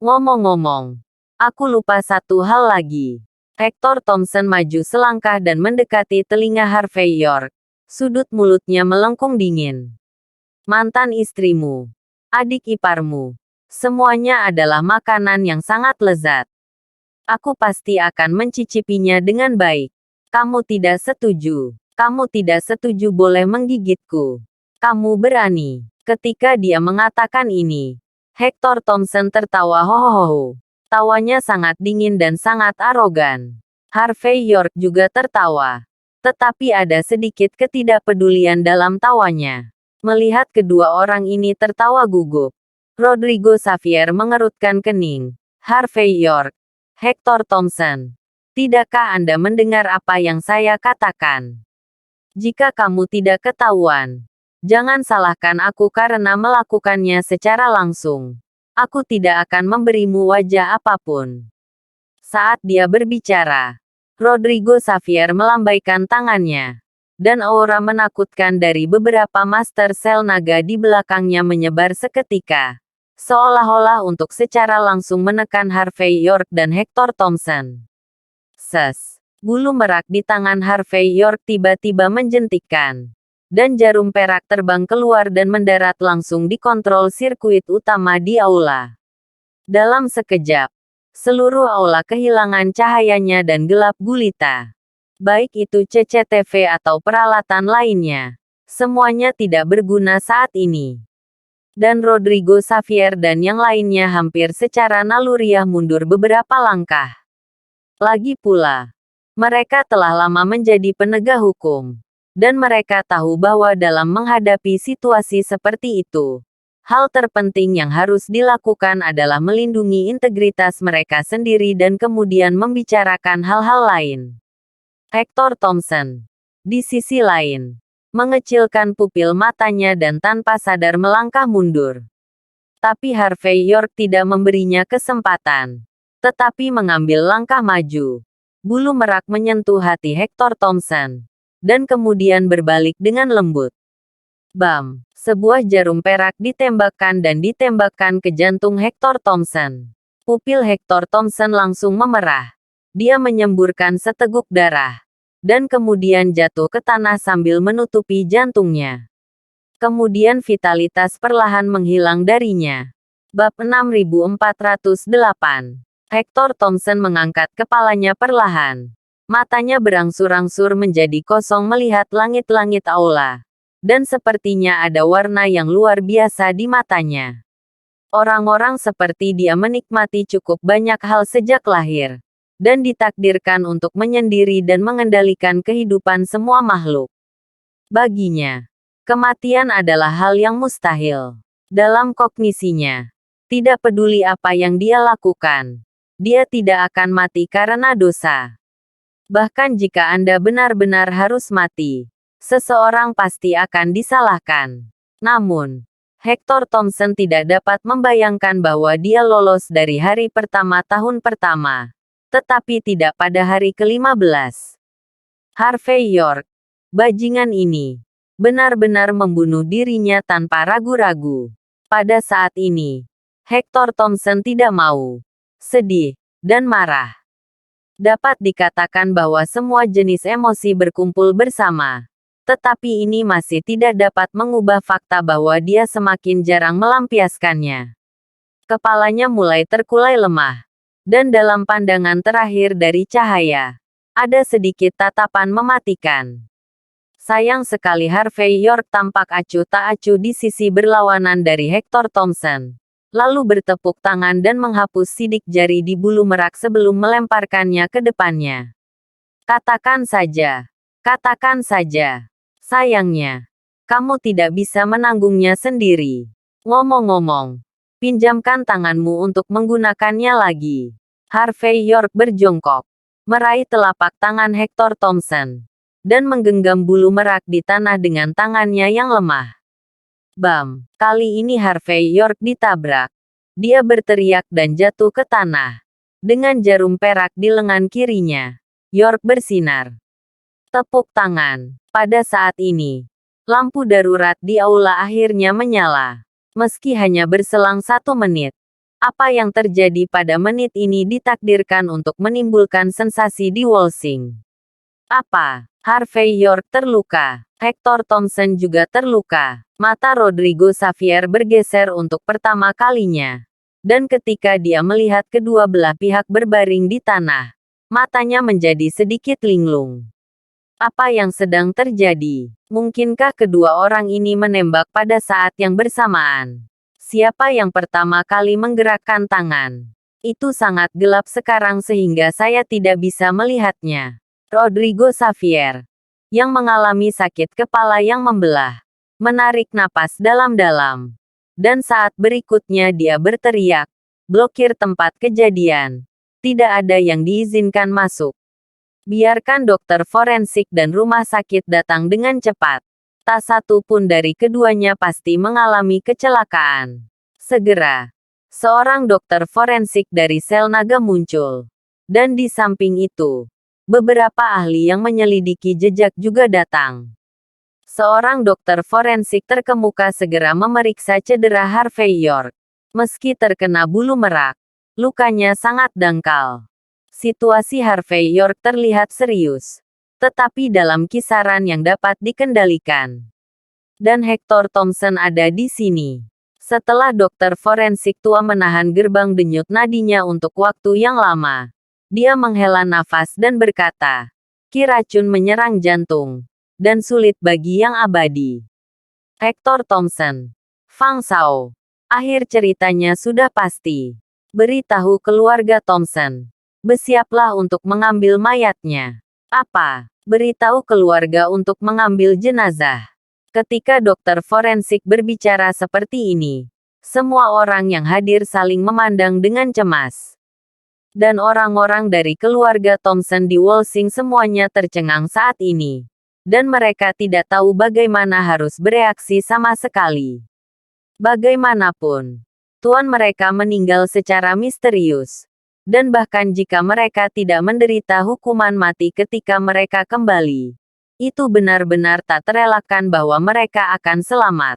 Ngomong-ngomong, aku lupa satu hal lagi. Hector Thompson maju selangkah dan mendekati telinga Harvey York. Sudut mulutnya melengkung dingin. "Mantan istrimu, adik iparmu, semuanya adalah makanan yang sangat lezat. Aku pasti akan mencicipinya dengan baik. Kamu tidak setuju. Kamu tidak setuju boleh menggigitku. Kamu berani." Ketika dia mengatakan ini, Hector Thompson tertawa hohoho. Tawanya sangat dingin dan sangat arogan. Harvey York juga tertawa. Tetapi ada sedikit ketidakpedulian dalam tawanya. Melihat kedua orang ini tertawa gugup, Rodrigo Xavier mengerutkan kening. "Harvey York, Hector Thompson, tidakkah Anda mendengar apa yang saya katakan? Jika kamu tidak ketahuan, jangan salahkan aku karena melakukannya secara langsung. Aku tidak akan memberimu wajah apapun." Saat dia berbicara, Rodrigo Xavier melambaikan tangannya, dan aura menakutkan dari beberapa master sel naga di belakangnya menyebar seketika, seolah-olah untuk secara langsung menekan Harvey York dan Hector Thompson. Ses! Bulu merak di tangan Harvey York tiba-tiba menjentikkan, dan jarum perak terbang keluar dan mendarat langsung di kontrol sirkuit utama di aula. Dalam sekejap, seluruh aula kehilangan cahayanya dan gelap gulita. Baik itu CCTV atau peralatan lainnya, semuanya tidak berguna saat ini. Dan Rodrigo Xavier dan yang lainnya hampir secara naluriah mundur beberapa langkah. Lagi pula, mereka telah lama menjadi penegak hukum, dan mereka tahu bahwa dalam menghadapi situasi seperti itu, Hal terpenting yang harus dilakukan adalah melindungi integritas mereka sendiri dan kemudian membicarakan hal-hal lain. Hector Thompson, di sisi lain, mengecilkan pupil matanya dan tanpa sadar melangkah mundur. Tapi Harvey York tidak memberinya kesempatan, tetapi mengambil langkah maju. Bulu merak menyentuh hati Hector Thompson, dan kemudian berbalik dengan lembut. Bam! Sebuah jarum perak ditembakkan dan ditembakkan ke jantung Hector Thompson. Pupil Hector Thompson langsung memerah. Dia menyemburkan seteguk darah, dan kemudian jatuh ke tanah sambil menutupi jantungnya. Kemudian vitalitas perlahan menghilang darinya. Bab 6408. Hector Thompson mengangkat kepalanya perlahan. Matanya berangsur-angsur menjadi kosong melihat langit-langit aula. Dan sepertinya ada warna yang luar biasa di matanya. Orang-orang seperti dia menikmati cukup banyak hal sejak lahir, dan ditakdirkan untuk menyendiri dan mengendalikan kehidupan semua makhluk. Baginya, kematian adalah hal yang mustahil. Dalam kognisinya, tidak peduli apa yang dia lakukan, dia tidak akan mati karena dosa. Bahkan jika Anda benar-benar harus mati, seseorang pasti akan disalahkan. Namun, Hector Thompson tidak dapat membayangkan bahwa dia lolos dari hari pertama tahun pertama, tetapi tidak pada hari ke-15. Harvey York, bajingan ini, benar-benar membunuh dirinya tanpa ragu-ragu. Pada saat ini, Hector Thompson tidak mau, sedih, dan marah. Dapat dikatakan bahwa semua jenis emosi berkumpul bersama. Tetapi ini masih tidak dapat mengubah fakta bahwa dia semakin jarang melampiaskannya. Kepalanya mulai terkulai lemah. Dan dalam pandangan terakhir dari cahaya, ada sedikit tatapan mematikan. Sayang sekali Harvey York tampak acuh tak acuh di sisi berlawanan dari Hector Thompson. Lalu bertepuk tangan dan menghapus sidik jari di bulu merak sebelum melemparkannya ke depannya. Katakan saja. Katakan saja. Sayangnya, kamu tidak bisa menanggungnya sendiri. Ngomong-ngomong, pinjamkan tanganmu untuk menggunakannya lagi. Harvey York berjongkok, meraih telapak tangan Hector Thompson, dan menggenggam bulu merak di tanah dengan tangannya yang lemah. Bam! Kali ini Harvey York ditabrak. Dia berteriak dan jatuh ke tanah. Dengan jarum perak di lengan kirinya, York bersinar. Tepuk tangan. Pada saat ini, lampu darurat di aula akhirnya menyala. Meski hanya berselang 1 menit. Apa yang terjadi pada menit ini ditakdirkan untuk menimbulkan sensasi di Walsing. Apa? Harvey York terluka. Hector Thompson juga terluka. Mata Rodrigo Xavier bergeser untuk pertama kalinya. Dan ketika dia melihat kedua belah pihak berbaring di tanah, matanya menjadi sedikit linglung. Apa yang sedang terjadi? Mungkinkah kedua orang ini menembak pada saat yang bersamaan? Siapa yang pertama kali menggerakkan tangan? Itu sangat gelap sekarang sehingga saya tidak bisa melihatnya. Rodrigo Xavier, yang mengalami sakit kepala yang membelah, menarik napas dalam-dalam. Dan saat berikutnya dia berteriak, "Blokir tempat kejadian. Tidak ada yang diizinkan masuk. Biarkan dokter forensik dan rumah sakit datang dengan cepat. Tak satu pun dari keduanya pasti mengalami kecelakaan." Segera, seorang dokter forensik dari sel naga muncul. Dan di samping itu, beberapa ahli yang menyelidiki jejak juga datang. Seorang dokter forensik terkemuka segera memeriksa cedera Harvey York. Meski terkena bulu merak, lukanya sangat dangkal. Situasi Harvey York terlihat serius, tetapi dalam kisaran yang dapat dikendalikan. Dan Hector Thompson ada di sini. Setelah dokter forensik tua menahan gerbang denyut nadinya untuk waktu yang lama, dia menghela nafas dan berkata, "Ki racun menyerang jantung, dan sulit bagi yang abadi." Hector Thompson. Fang Shao. Akhir ceritanya sudah pasti. Beritahu keluarga Thompson. Bersiaplah untuk mengambil mayatnya. Apa? Beritahu keluarga untuk mengambil jenazah. Ketika dokter forensik berbicara seperti ini, Semua orang yang hadir saling memandang dengan cemas. Dan orang-orang dari keluarga Thompson di Walsing semuanya tercengang saat ini. Dan mereka tidak tahu bagaimana harus bereaksi sama sekali. Bagaimanapun, tuan mereka meninggal secara misterius. Dan bahkan jika mereka tidak menderita hukuman mati ketika mereka kembali, itu benar-benar tak terelakkan bahwa mereka akan selamat.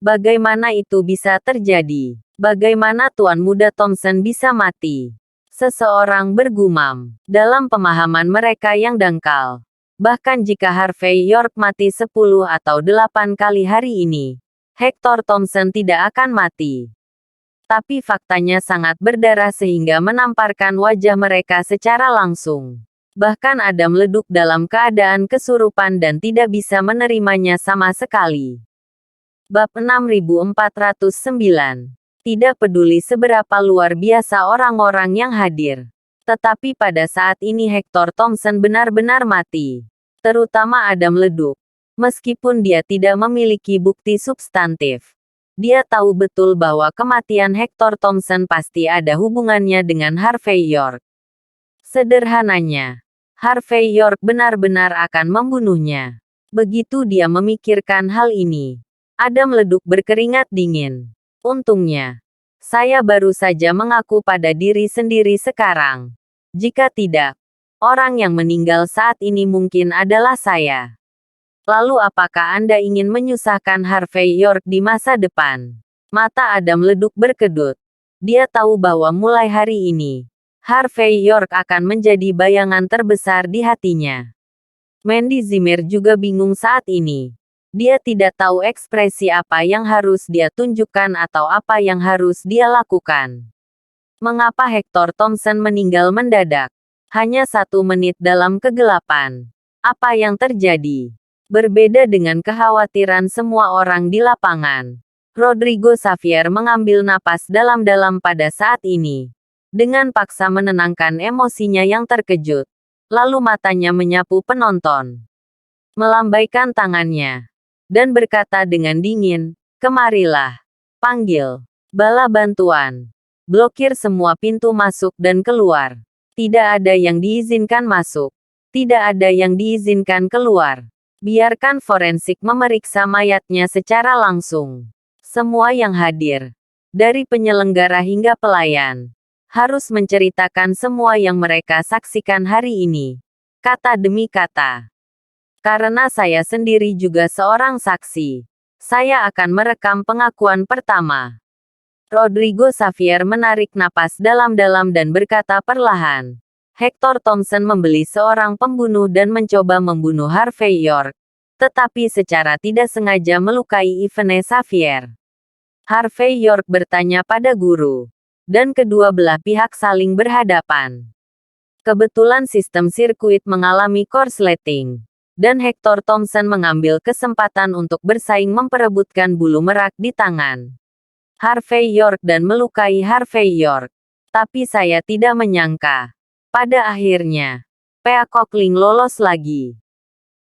Bagaimana itu bisa terjadi? Bagaimana Tuan Muda Thompson bisa mati? Seseorang bergumam. Dalam pemahaman mereka yang dangkal. Bahkan jika Harvey York mati 10 atau 8 kali hari ini, Hector Thompson tidak akan mati. Tapi faktanya sangat berdarah sehingga menamparkan wajah mereka secara langsung. Bahkan Adam meleduk dalam keadaan kesurupan dan tidak bisa menerimanya sama sekali. Bab 6409. Tidak peduli seberapa luar biasa orang-orang yang hadir. Tetapi pada saat ini Hector Thompson benar-benar mati. Terutama Adam meleduk. Meskipun dia tidak memiliki bukti substantif. Dia tahu betul bahwa kematian Hector Thompson pasti ada hubungannya dengan Harvey York. Sederhananya, Harvey York benar-benar akan membunuhnya. Begitu dia memikirkan hal ini, Adam meleduk berkeringat dingin. Untungnya, saya baru saja mengaku pada diri sendiri sekarang. Jika tidak, orang yang meninggal saat ini mungkin adalah saya. Lalu apakah Anda ingin menyusahkan Harvey York di masa depan? Mata Adam meleduk berkedut. Dia tahu bahwa mulai hari ini, Harvey York akan menjadi bayangan terbesar di hatinya. Mandy Zimmer juga bingung saat ini. Dia tidak tahu ekspresi apa yang harus dia tunjukkan atau apa yang harus dia lakukan. Mengapa Hector Thompson meninggal mendadak? Hanya 1 menit dalam kegelapan. Apa yang terjadi? Berbeda dengan kekhawatiran semua orang di lapangan, Rodrigo Xavier mengambil napas dalam-dalam pada saat ini. Dengan paksa menenangkan emosinya yang terkejut. Lalu matanya menyapu penonton. Melambaikan tangannya. Dan berkata dengan dingin, "Kemarilah. Panggil bala bantuan. Blokir semua pintu masuk dan keluar. Tidak ada yang diizinkan masuk. Tidak ada yang diizinkan keluar. Biarkan forensik memeriksa mayatnya secara langsung. Semua yang hadir, dari penyelenggara hingga pelayan, harus menceritakan semua yang mereka saksikan hari ini. Kata demi kata. Karena saya sendiri juga seorang saksi. Saya akan merekam pengakuan pertama." Rodrigo Xavier menarik napas dalam-dalam dan berkata perlahan. Hector Thompson membeli seorang pembunuh dan mencoba membunuh Harvey York, tetapi secara tidak sengaja melukai Yvonne Xavier. Harvey York bertanya pada guru, dan kedua belah pihak saling berhadapan. Kebetulan sistem sirkuit mengalami korsleting, dan Hector Thompson mengambil kesempatan untuk bersaing memperebutkan bulu merak di tangan Harvey York dan melukai Harvey York. Tapi saya tidak menyangka. Pada akhirnya, Peacock Link lolos lagi.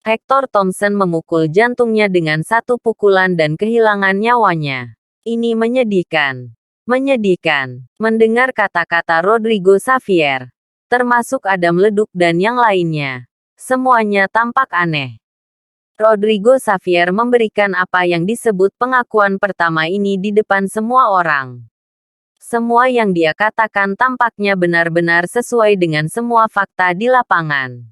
Hector Thompson memukul jantungnya dengan 1 pukulan dan kehilangan nyawanya. Ini menyedihkan. Menyedihkan. Mendengar kata-kata Rodrigo Xavier, termasuk Adam meleduk dan yang lainnya. Semuanya tampak aneh. Rodrigo Xavier memberikan apa yang disebut pengakuan pertama ini di depan semua orang. Semua yang dia katakan tampaknya benar-benar sesuai dengan semua fakta di lapangan.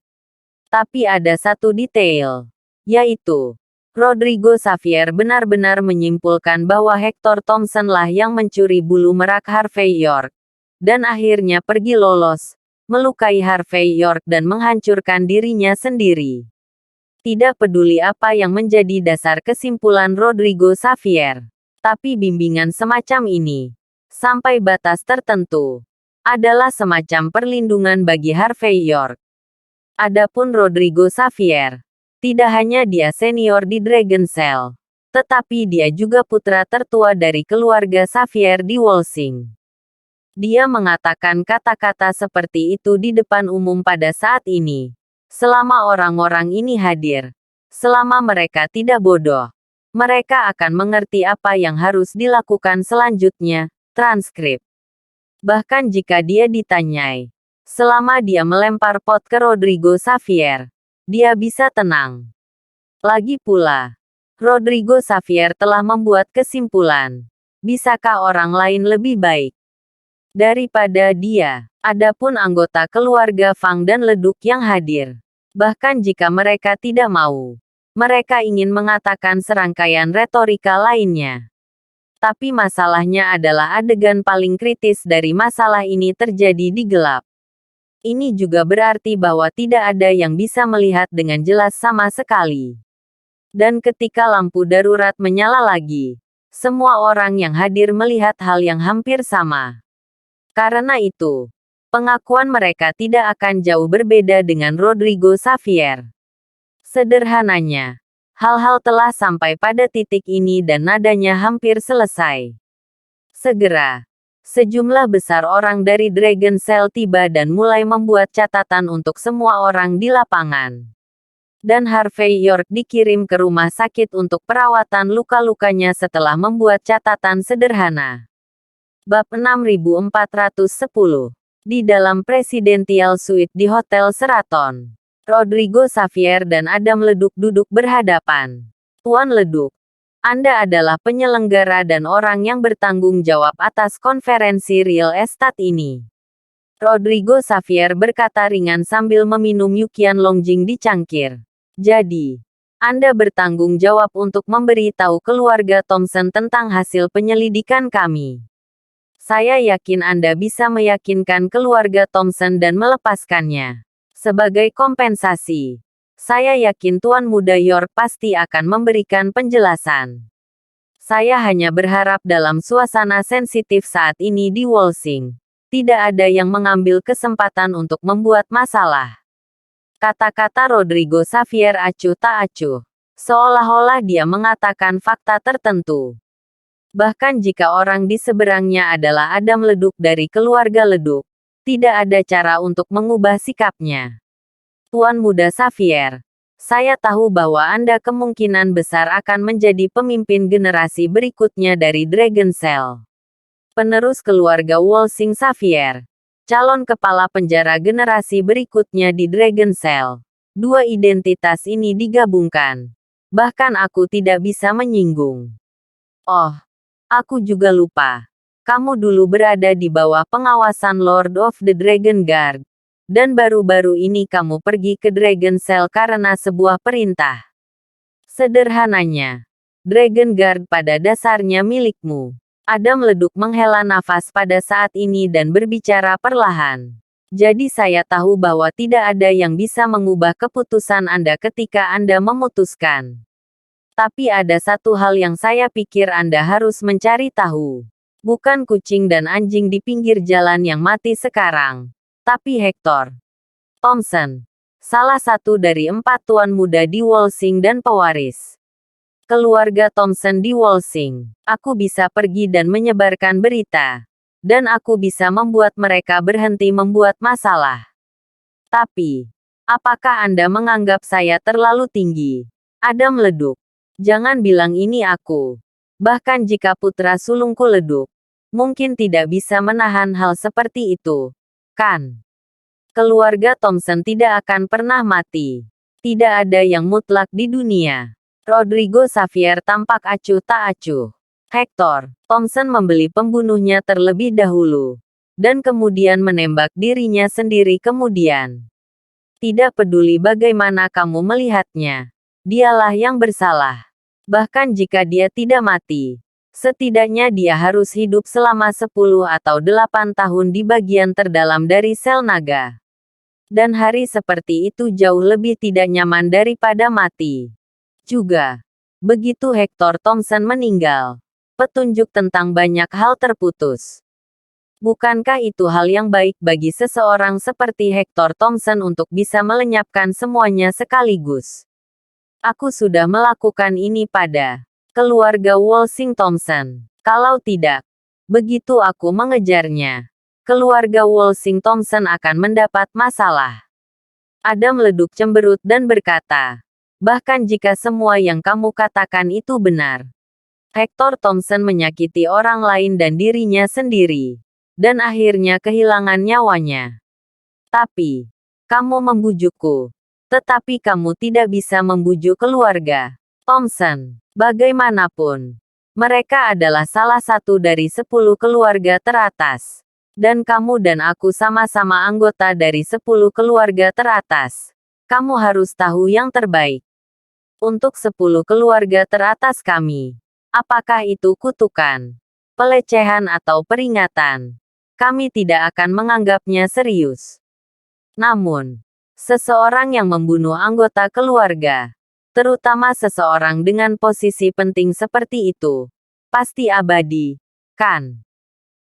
Tapi ada satu detail, yaitu, Rodrigo Xavier benar-benar menyimpulkan bahwa Hector Thompson lah yang mencuri bulu merak Harvey York. Dan akhirnya pergi lolos, melukai Harvey York dan menghancurkan dirinya sendiri. Tidak peduli apa yang menjadi dasar kesimpulan Rodrigo Xavier. Tapi bimbingan semacam ini, sampai batas tertentu, adalah semacam perlindungan bagi Harvey York. Adapun Rodrigo Xavier, tidak hanya dia senior di Dragon Cell, tetapi dia juga putra tertua dari keluarga Xavier di Walsing. Dia mengatakan kata-kata seperti itu di depan umum pada saat ini. Selama orang-orang ini hadir, selama mereka tidak bodoh, mereka akan mengerti apa yang harus dilakukan selanjutnya. Transkrip. Bahkan jika dia ditanyai, selama dia melempar pot ke Rodrigo Xavier, dia bisa tenang. Lagi pula, Rodrigo Xavier telah membuat kesimpulan. Bisakah orang lain lebih baik daripada dia? Adapun anggota keluarga Fang dan Leduk yang hadir, bahkan jika mereka tidak mau, mereka ingin mengatakan serangkaian retorika lainnya. Tapi masalahnya adalah adegan paling kritis dari masalah ini terjadi di gelap. Ini juga berarti bahwa tidak ada yang bisa melihat dengan jelas sama sekali. Dan ketika lampu darurat menyala lagi, semua orang yang hadir melihat hal yang hampir sama. Karena itu, pengakuan mereka tidak akan jauh berbeda dengan Rodrigo Xavier. Sederhananya, hal-hal telah sampai pada titik ini dan nadanya hampir selesai. Segera, sejumlah besar orang dari Dragon Cell tiba dan mulai membuat catatan untuk semua orang di lapangan. Dan Harvey York dikirim ke rumah sakit untuk perawatan luka-lukanya setelah membuat catatan sederhana. Bab 6410. Di dalam Presidential Suite di Hotel Sheraton, Rodrigo Xavier dan Adam Leduk duduk berhadapan. Tuan Leduk, Anda adalah penyelenggara dan orang yang bertanggung jawab atas konferensi real estate ini. Rodrigo Xavier berkata ringan sambil meminum Yukian Longjing di cangkir. Jadi, Anda bertanggung jawab untuk memberi tahu keluarga Thompson tentang hasil penyelidikan kami. Saya yakin Anda bisa meyakinkan keluarga Thompson dan melepaskannya. Sebagai kompensasi, saya yakin Tuan Muda York pasti akan memberikan penjelasan. Saya hanya berharap dalam suasana sensitif saat ini di Wolsing, tidak ada yang mengambil kesempatan untuk membuat masalah. Kata-kata Rodrigo Xavier acuh tak acuh, seolah-olah dia mengatakan fakta tertentu. Bahkan jika orang di seberangnya adalah Adam Leduk dari keluarga Leduk, tidak ada cara untuk mengubah sikapnya. Tuan Muda Xavier, saya tahu bahwa Anda kemungkinan besar akan menjadi pemimpin generasi berikutnya dari Dragon Cell. Penerus keluarga Wolsing Xavier, calon kepala penjara generasi berikutnya di Dragon Cell. Dua identitas ini digabungkan. Bahkan aku tidak bisa menyinggung. Oh, aku juga lupa. Kamu dulu berada di bawah pengawasan Lord of the Dragon Guard. Dan baru-baru ini kamu pergi ke Dragon Cell karena sebuah perintah. Sederhananya, Dragon Guard pada dasarnya milikmu. Adam Leduk menghela nafas pada saat ini dan berbicara perlahan. Jadi saya tahu bahwa tidak ada yang bisa mengubah keputusan Anda ketika Anda memutuskan. Tapi ada satu hal yang saya pikir Anda harus mencari tahu. Bukan kucing dan anjing di pinggir jalan yang mati sekarang, tapi Hector Thompson, salah satu dari 4 tuan muda di Wolsing dan pewaris keluarga Thompson di Wolsing. Aku bisa pergi dan menyebarkan berita, dan aku bisa membuat mereka berhenti membuat masalah. Tapi, apakah Anda menganggap saya terlalu tinggi? Adam Leduk, jangan bilang ini aku. Bahkan jika putra sulungku Leduk, mungkin tidak bisa menahan hal seperti itu, kan? Keluarga Thompson tidak akan pernah mati. Tidak ada yang mutlak di dunia. Rodrigo Xavier tampak acuh tak acuh. Hector Thompson membeli pembunuhnya terlebih dahulu, dan kemudian menembak dirinya sendiri kemudian. Tidak peduli bagaimana kamu melihatnya, dialah yang bersalah. Bahkan jika dia tidak mati, setidaknya dia harus hidup selama 10 atau 8 tahun di bagian terdalam dari sel naga. Dan hari seperti itu jauh lebih tidak nyaman daripada mati. Juga, begitu Hector Thompson meninggal, petunjuk tentang banyak hal terputus. Bukankah itu hal yang baik bagi seseorang seperti Hector Thompson untuk bisa melenyapkan semuanya sekaligus? Aku sudah melakukan ini pada keluarga Wolsing Thompson. Kalau tidak, begitu aku mengejarnya, keluarga Wolsing Thompson akan mendapat masalah. Adam Leduk cemberut dan berkata, Bahkan jika semua yang kamu katakan itu benar. Hector Thompson menyakiti orang lain dan dirinya sendiri. Dan akhirnya kehilangan nyawanya. Tapi, kamu membujukku. Tetapi kamu tidak bisa membujuk keluarga Thompson. Bagaimanapun, mereka adalah salah satu dari 10 keluarga teratas. Dan kamu dan aku sama-sama anggota dari 10 keluarga teratas. Kamu harus tahu yang terbaik. Untuk 10 keluarga teratas kami. Apakah itu kutukan, pelecehan atau peringatan? Kami tidak akan menganggapnya serius. Namun, seseorang yang membunuh anggota keluarga, terutama seseorang dengan posisi penting seperti itu, pasti abadi, kan?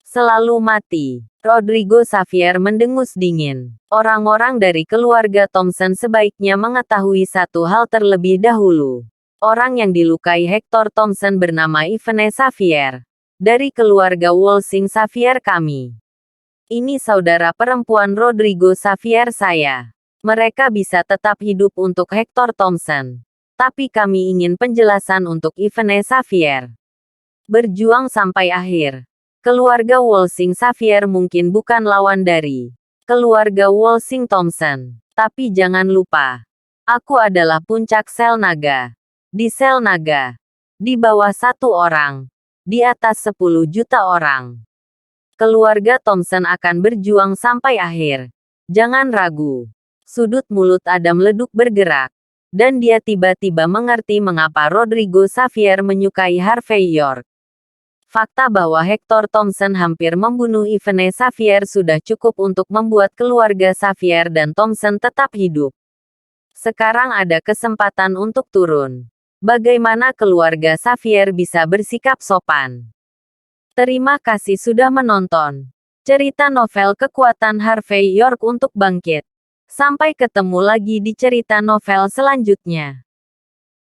Selalu mati. Rodrigo Xavier mendengus dingin. Orang-orang dari keluarga Thompson sebaiknya mengetahui satu hal terlebih dahulu. Orang yang dilukai Hector Thompson bernama Yvonne Xavier. Dari keluarga Walsing Xavier kami. Ini saudara perempuan Rodrigo Xavier saya. Mereka bisa tetap hidup untuk Hector Thompson. Tapi kami ingin penjelasan untuk Yvonne Xavier. Berjuang sampai akhir. Keluarga Walsing Xavier mungkin bukan lawan dari keluarga Walsing Thompson. Tapi jangan lupa, aku adalah puncak sel naga. Di sel naga. Di bawah 1 orang. Di atas 10 juta orang. Keluarga Thompson akan berjuang sampai akhir. Jangan ragu. Sudut mulut Adam Leduk bergerak. Dan dia tiba-tiba mengerti mengapa Rodrigo Xavier menyukai Harvey York. Fakta bahwa Hector Thompson hampir membunuh Yvonne Xavier sudah cukup untuk membuat keluarga Xavier dan Thompson tetap hidup. Sekarang ada kesempatan untuk turun. Bagaimana keluarga Xavier bisa bersikap sopan? Terima kasih sudah menonton. Cerita novel Kekuatan Harvey York untuk Bangkit. Sampai ketemu lagi di cerita novel selanjutnya.